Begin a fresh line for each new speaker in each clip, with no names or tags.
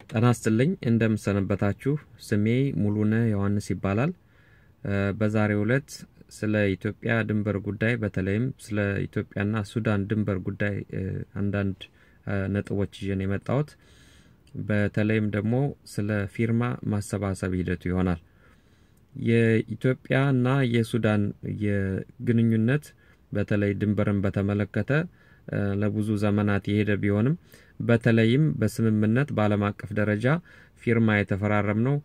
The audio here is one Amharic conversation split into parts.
ጤና ይስጥልኝ እንደምሰነበታችሁ ስሜ ሙሉነ ዮሐንስ ይባላል። በዛሬው ዕለት ስለ ኢትዮጵያ ድንበር ጉዳይ በተለይም ስለ ኢትዮጵያና ሱዳን ድንበር ጉዳይ አንዳንድ ነጥቦች ይዤን የመጣሁት በተለይም ደግሞ ስለ ፊርማ ማሰባሰብ ሂደቱ ይሆናል። የኢትዮጵያና የሱዳን የግንኙነት በተለይ ድንበርን በተመለከተ ለብዙ ዘመናት የሄደ ቢሆንም በተለይም በስምምነት በዓለም አቀፍ ደረጃ ፊርማ የተፈራረመው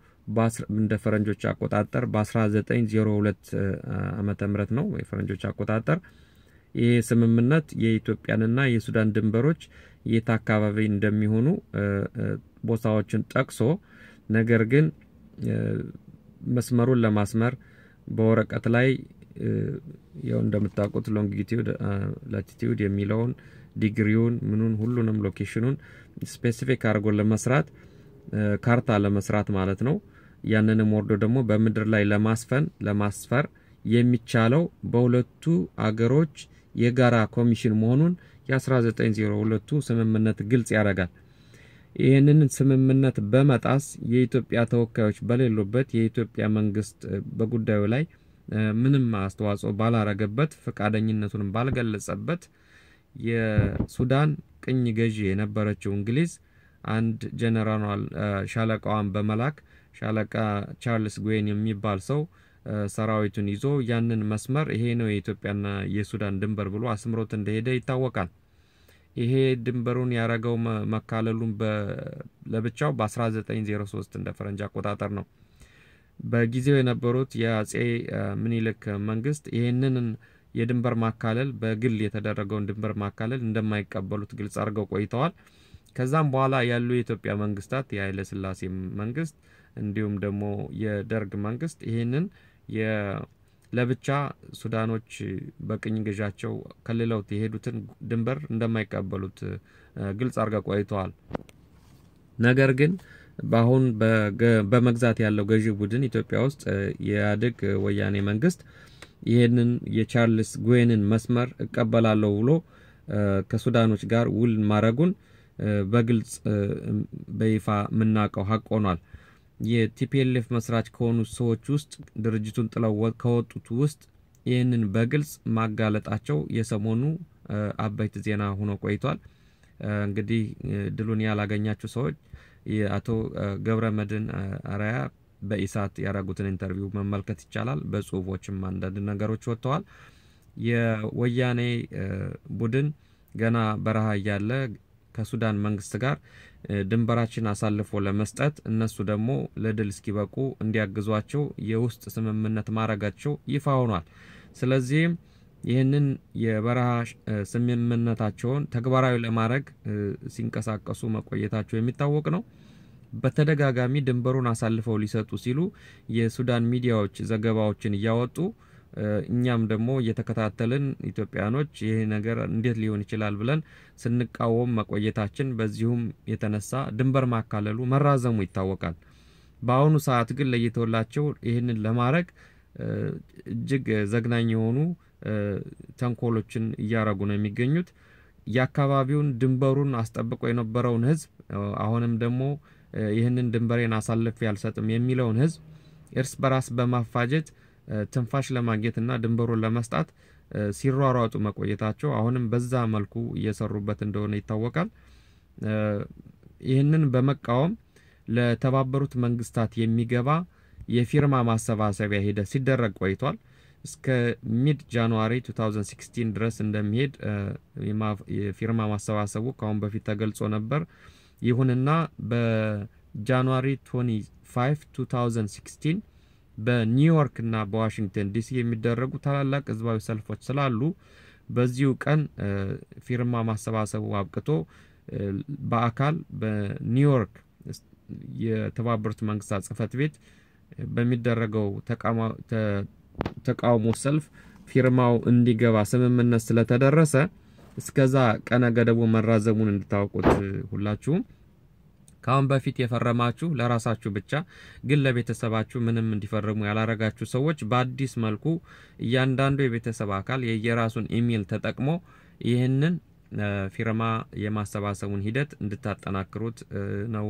እንደ ፈረንጆች አቆጣጠር በ1902 ዓመተ ምህረት ነው የፈረንጆች አቆጣጠር። ይሄ ስምምነት የኢትዮጵያንና የሱዳን ድንበሮች የት አካባቢ እንደሚሆኑ ቦታዎችን ጠቅሶ ነገር ግን መስመሩን ለማስመር በወረቀት ላይ ያው እንደምታውቁት ሎንጊቲዩድ ላቲቲዩድ የሚለውን ዲግሪውን ምኑን ሁሉንም ሎኬሽኑን ስፔሲፊክ አድርጎ ለመስራት ካርታ ለመስራት ማለት ነው። ያንንም ወርዶ ደግሞ በመድር ላይ ለማስፈር የሚቻለው በሁለቱ አገሮች የጋራ ኮሚሽን መሆኑን የ1902 ስምምነት ግልጽ ያደርጋል። ይሄንን ስምምነት በመጣስ የኢትዮጵያ ተወካዮች በሌሉበት የኢትዮጵያ መንግስት በጉዳዩ ላይ ምንም አስተዋጽኦ ባላረገበት ፈቃደኝነቱን ባልገለጸበት የሱዳን ቅኝ ገዢ የነበረችው እንግሊዝ አንድ ጀነራል ሻለቃዋን በመላክ ሻለቃ ቻርልስ ጉዌን የሚባል ሰው ሰራዊቱን ይዞ ያንን መስመር ይሄ ነው የኢትዮጵያና የሱዳን ድንበር ብሎ አስምሮት እንደሄደ ይታወቃል። ይሄ ድንበሩን ያረጋው መካለሉን ለብቻው በ1903 እንደ ፈረንጅ አቆጣጠር ነው። በጊዜው የነበሩት የአጼ ምኒልክ መንግስት ይሄንን የድንበር ማካለል በግል የተደረገውን ድንበር ማካለል እንደማይቀበሉት ግልጽ አድርገው ቆይተዋል። ከዛም በኋላ ያሉ የኢትዮጵያ መንግስታት የኃይለ ሥላሴ መንግስት እንዲሁም ደግሞ የደርግ መንግስት ይሄንን ለብቻ ሱዳኖች በቅኝ ግዣቸው ከልለውት የሄዱትን ድንበር እንደማይቀበሉት ግልጽ አድርገው ቆይተዋል። ነገር ግን ባሁን በመግዛት ያለው ገዢ ቡድን ኢትዮጵያ ውስጥ የኢህአዴግ ወያኔ መንግስት ይሄንን የቻርልስ ጉዌንን መስመር እቀበላለሁ ብሎ ከሱዳኖች ጋር ውል ማረጉን በግልጽ በይፋ ምናቀው ሀቅ ሆኗል። የቲፒኤልኤፍ መስራች ከሆኑ ሰዎች ውስጥ ድርጅቱን ጥለው ከወጡት ውስጥ ይሄንን በግልጽ ማጋለጣቸው የሰሞኑ አበይት ዜና ሆኖ ቆይቷል። እንግዲህ ድሉን ያላገኛችሁ ሰዎች የአቶ ገብረመድህን አርአያ በኢሳት ያረጉትን ኢንተርቪው መመልከት ይቻላል። በጽሁፎችም አንዳንድ ነገሮች ወጥተዋል። የወያኔ ቡድን ገና በረሃ ያለ ከሱዳን መንግስት ጋር ድንበራችን አሳልፎ ለመስጠት እነሱ ደግሞ ለድል እስኪበቁ እንዲያግዟቸው የውስጥ ስምምነት ማረጋቸው ይፋ ሆኗል። ስለዚህ ይህንን የበረሃ ስምምነታቸውን ተግባራዊ ለማድረግ ሲንቀሳቀሱ መቆየታቸው የሚታወቅ ነው። በተደጋጋሚ ድንበሩን አሳልፈው ሊሰጡ ሲሉ የሱዳን ሚዲያዎች ዘገባዎችን እያወጡ እኛም ደግሞ እየተከታተልን ኢትዮጵያኖች ይሄ ነገር እንዴት ሊሆን ይችላል ብለን ስንቃወም መቆየታችን በዚሁም የተነሳ ድንበር ማካለሉ መራዘሙ ይታወቃል። በአሁኑ ሰዓት ግን ለይተውላቸው ይሄንን ለማድረግ እጅግ ዘግናኝ የሆኑ ተንኮሎችን እያረጉ ነው የሚገኙት። የአካባቢውን ድንበሩን አስጠብቆ የነበረውን ህዝብ አሁንም ደግሞ ይህንን ድንበሬን አሳልፌ ያልሰጥም የሚለውን ህዝብ እርስ በራስ በማፋጀት ትንፋሽ ለማግኘትና ድንበሩን ለመስጣት ሲሯሯጡ መቆየታቸው አሁንም በዛ መልኩ እየሰሩበት እንደሆነ ይታወቃል። ይህንን በመቃወም ለተባበሩት መንግስታት የሚገባ የፊርማ ማሰባሰቢያ ሂደት ሲደረግ ቆይቷል። እስከ ሚድ ጃንዋሪ 2016 ድረስ እንደሚሄድ የፊርማ ማሰባሰቡ ካሁን በፊት ተገልጾ ነበር። ይሁንና በጃንዋሪ 25 2016 በኒውዮርክ እና በዋሽንግተን ዲሲ የሚደረጉ ታላላቅ ህዝባዊ ሰልፎች ስላሉ በዚሁ ቀን ፊርማ ማሰባሰቡ አብቅቶ በአካል በኒውዮርክ የተባበሩት መንግስታት ጽህፈት ቤት በሚደረገው ተቃውሞ ሰልፍ ፊርማው እንዲገባ ስምምነት ስለተደረሰ እስከዛ ቀነ ገደቡ መራዘሙን እንድታውቁት ሁላችሁም። ካሁን በፊት የፈረማችሁ ለራሳችሁ ብቻ ግን ለቤተሰባችሁ ምንም እንዲፈርሙ ያላረጋችሁ ሰዎች በአዲስ መልኩ እያንዳንዱ የቤተሰብ አካል የየራሱን ኢሜል ተጠቅሞ ይህንን ፊርማ የማሰባሰቡን ሂደት እንድታጠናክሩት ነው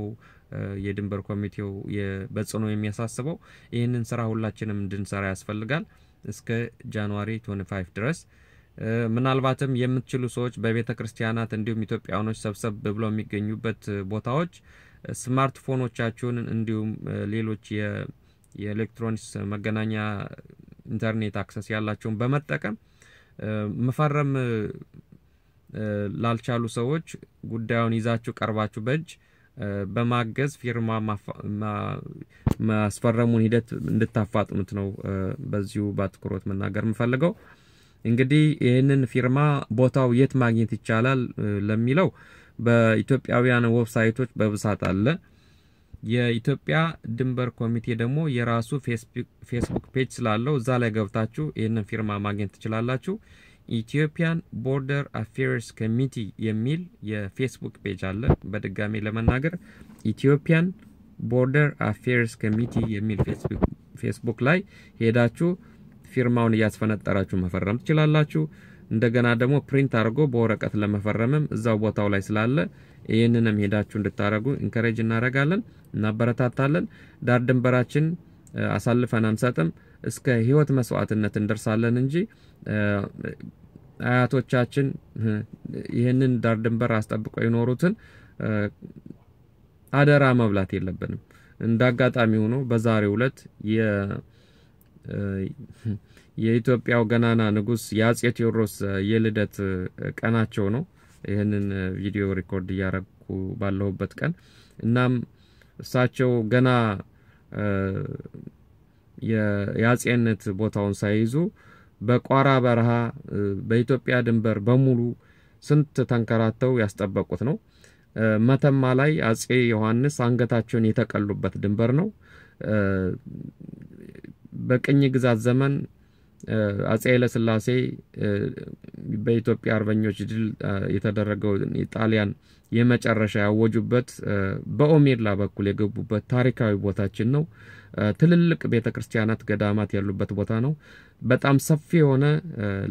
የድንበር ኮሚቴው በጽኑ የሚያሳስበው። ይህንን ስራ ሁላችንም እንድንሰራ ያስፈልጋል እስከ ጃንዋሪ 25 ድረስ። ምናልባትም የምትችሉ ሰዎች በቤተክርስቲያናት እንዲሁም ኢትዮጵያውያኖች ሰብሰብ ብለው የሚገኙበት ቦታዎች ስማርትፎኖቻችሁን እንዲሁም ሌሎች የኤሌክትሮኒክስ መገናኛ ኢንተርኔት አክሰስ ያላቸውን በመጠቀም መፈረም ላልቻሉ ሰዎች ጉዳዩን ይዛችሁ ቀርባችሁ በእጅ በማገዝ ፊርማ ማስፈረሙን ሂደት እንድታፋጥኑት ነው በዚሁ ባትኩሮት መናገር የምፈልገው። እንግዲህ ይሄንን ፊርማ ቦታው የት ማግኘት ይቻላል ለሚለው በኢትዮጵያውያን ዌብሳይቶች በብዛት አለ። የኢትዮጵያ ድንበር ኮሚቴ ደግሞ የራሱ ፌስቡክ ፔጅ ስላለው እዛ ላይ ገብታችሁ ይሄንን ፊርማ ማግኘት ትችላላችሁ። ኢትዮጵያን ቦርደር አፌርስ ኮሚቴ የሚል የፌስቡክ ፔጅ አለ። በድጋሚ ለመናገር ኢትዮጵያን ቦርደር አፌርስ ኮሚቴ የሚል ፌስቡክ ላይ ሄዳችሁ ፊርማውን ያስፈነጠራችሁ መፈረም ትችላላችሁ። እንደገና ደግሞ ፕሪንት አድርጎ በወረቀት ለመፈረምም እዛው ቦታው ላይ ስላለ ይሄንንም ሄዳችሁ እንድታረጉ ኢንከሬጅ እናረጋለን እናበረታታለን። ዳር ድንበራችን አሳልፈን አንሰጥም፣ እስከ ህይወት መስዋዕትነት እንደርሳለን እንጂ አያቶቻችን ይሄንን ዳር ድንበር አስጠብቀው የኖሩትን አደራ መብላት የለብንም። እንዳጋጣሚ ሆኖ በዛሬው ዕለት የኢትዮጵያው ገናና ንጉስ የአጼ ቴዎድሮስ የልደት ቀናቸው ነው። ይሄንን ቪዲዮ ሪኮርድ ያረኩ ባለሁበት ቀን እናም እሳቸው ገና የአጼነት ቦታውን ሳይዙ በቋራ በረሃ በኢትዮጵያ ድንበር በሙሉ ስንት ተንከራተው ያስጠበቁት ነው። መተማ ላይ አጼ ዮሐንስ አንገታቸውን የተቀሉበት ድንበር ነው። በቅኝ ግዛት ዘመን አጼ ለስላሴ በኢትዮጵያ አርበኞች ድል የተደረገው ኢጣሊያን የመጨረሻ ያወጁበት በኦሜድላ በኩል የገቡበት ታሪካዊ ቦታችን ነው። ትልልቅ ቤተክርስቲያናት ገዳማት ያሉበት ቦታ ነው። በጣም ሰፊ የሆነ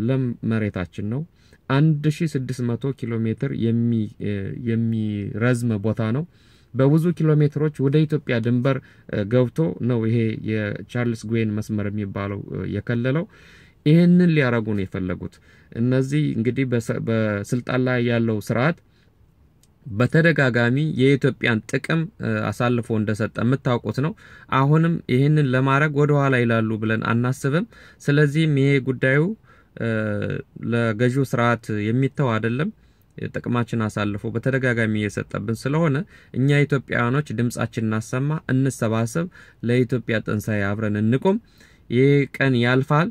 ለም መሬታችን ነው። 1600 ኪሎ ሜትር የሚረዝም ቦታ ነው። በብዙ ኪሎ ሜትሮች ወደ ኢትዮጵያ ድንበር ገብቶ ነው ይሄ የቻርልስ ጉዌን መስመር የሚባለው የከለለው። ይሄንን ሊያረጉ ነው የፈለጉት። እነዚህ እንግዲህ በስልጣን ላይ ያለው ስርዓት በተደጋጋሚ የኢትዮጵያን ጥቅም አሳልፎ እንደሰጠ የምታውቁት ነው። አሁንም ይሄንን ለማድረግ ወደ ኋላ ይላሉ ብለን አናስብም። ስለዚህ ይሄ ጉዳዩ ለገዢው ስርዓት የሚተው አይደለም። ጥቅማችን አሳልፎ በተደጋጋሚ እየሰጠብን ስለሆነ እኛ ኢትዮጵያውያኖች ድምጻችንን እናሰማ፣ እንሰባሰብ፣ ለኢትዮጵያ ትንሳኤ አብረን እንቆም። ይሄ ቀን ያልፋል።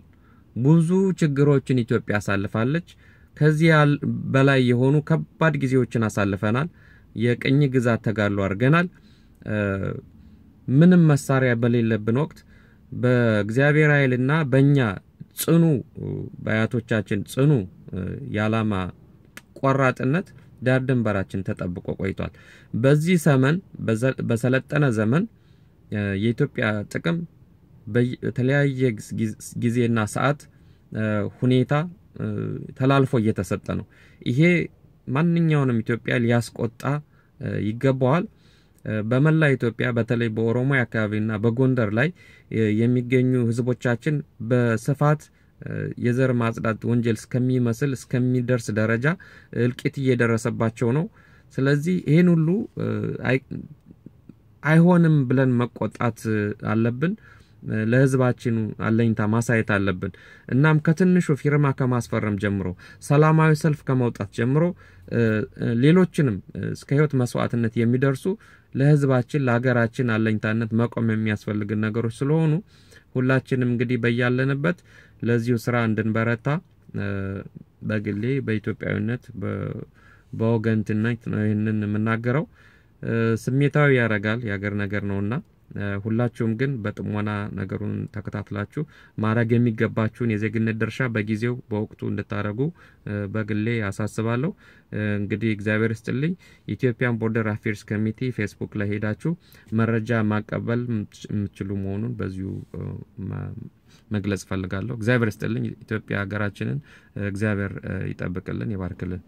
ብዙ ችግሮችን ኢትዮጵያ አሳልፋለች። ከዚህ በላይ የሆኑ ከባድ ጊዜዎችን አሳልፈናል። የቅኝ ግዛት ተጋድሎ አድርገናል። ምንም መሳሪያ በሌለብን ወቅት በእግዚአብሔር ኃይልና በእኛ ጽኑ በአያቶቻችን ጽኑ ያላማ ቆራጥነት ዳር ድንበራችን ተጠብቆ ቆይቷል። በዚህ ዘመን በሰለጠነ ዘመን የኢትዮጵያ ጥቅም በተለያየ ጊዜና ሰዓት ሁኔታ ተላልፎ እየተሰጠ ነው። ይሄ ማንኛውንም ኢትዮጵያ ሊያስቆጣ ይገባዋል። በመላ ኢትዮጵያ በተለይ በኦሮሞ አካባቢና በጎንደር ላይ የሚገኙ ህዝቦቻችን በስፋት የዘር ማጽዳት ወንጀል እስከሚመስል እስከሚደርስ ደረጃ እልቂት እየደረሰባቸው ነው። ስለዚህ ይሄን ሁሉ አይሆንም ብለን መቆጣት አለብን። ለህዝባችን አለኝታ ማሳየት አለብን። እናም ከትንሹ ፊርማ ከማስፈረም ጀምሮ ሰላማዊ ሰልፍ ከመውጣት ጀምሮ ሌሎችንም እስከ ህይወት መስዋዕትነት የሚደርሱ ለህዝባችን ለሀገራችን አለኝታነት መቆም የሚያስፈልግ ነገሮች ስለሆኑ ሁላችንም እንግዲህ በያለንበት ለዚሁ ስራ እንድንበረታ በግሌ በኢትዮጵያዊነት በወገንትነት ነው ይሄንን የምናገረው። ስሜታዊ ያረጋል የሀገር ነገር ነውና ሁላችሁም ግን በጥሞና ነገሩን ተከታትላችሁ ማረግ የሚገባችሁን የዜግነት ድርሻ በጊዜው በወቅቱ እንድታረጉ በግሌ አሳስባለሁ። እንግዲህ እግዚአብሔር ይስጥልኝ። ኢትዮጵያን ቦርደር አፌርስ ኮሚቴ ፌስቡክ ላይ ሄዳችሁ መረጃ ማቀበል የምትችሉ መሆኑን በዚሁ መግለጽ ፈልጋለሁ። እግዚአብሔር ይስጥልኝ። ኢትዮጵያ ሀገራችንን እግዚአብሔር ይጠብቅልን ይባርክልን።